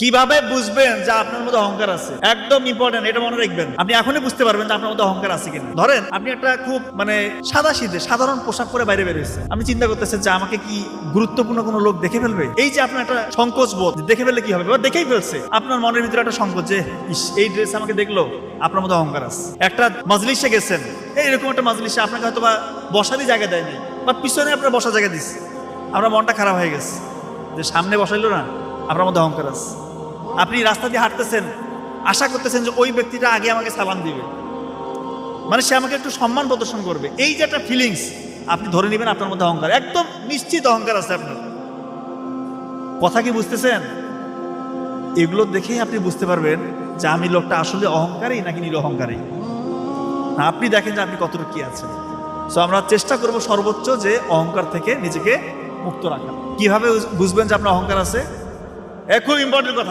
কিভাবে বুঝবেন যে আপনার মধ্যে অহংকার আছে? একদম ইম্পর্টেন্ট, এটা মনে রাখবেন। আপনি এখনই বুঝতে পারবেন যে আপনার মধ্যে অহংকার আছে কিনা। ধরেন আপনি একটা খুব সাদাসিধে সাধারণ পোশাক পরে বাইরে বের হয়েছে, আপনি চিন্তা করতেছেন যে আমাকে কি গুরুত্বপূর্ণ কোনো লোক দেখে ফেলবে। এই যে আপনার একটা সংকোচ বোধ, দেখে ফেললে কি হবে, বা দেখেই ফেলছে, আপনার মনের ভিতরে একটা সংকোচ যে এই ড্রেস আমাকে দেখলো, আপনার মধ্যে অহংকার আছে। একটা মজলিসে গেছেন, এইরকম একটা মজলিসে আপনাকে হয়তো বা বসারই জায়গা দেয়নি, বা পিছনে আপনার বসার জায়গা দিচ্ছে, আপনার মনটা খারাপ হয়ে গেছে যে সামনে বসাইলো না, আপনার মধ্যে অহংকার আছে। আপনি রাস্তা দিয়ে হাঁটতেছেন, আশা করতেছেন যে ওই ব্যক্তিটা আগে আমাকে সালাম দিবে, সে আমাকে একটু সম্মান প্রদর্শন করবে। এই যে একটা ফিলিংস, আপনি ধরে নেবেন আপনার মধ্যে অহংকার, একদম নিশ্চিত অহংকার আছে আপনার। কথা কি বুঝতেছেন? এগুলো দেখেই আপনি বুঝতে পারবেন যে আমি লোকটা আসলে অহংকারী নাকি নিরহংকারী। আপনি দেখেন যে আপনি কতটুকু কি আছেন। সো আমরা চেষ্টা করব সর্বোচ্চ যে অহংকার থেকে নিজেকে মুক্ত রাখা। কিভাবে বুঝবেন যে আপনার অহংকার আছে? খুব ইম্পর্টেন্ট কথা।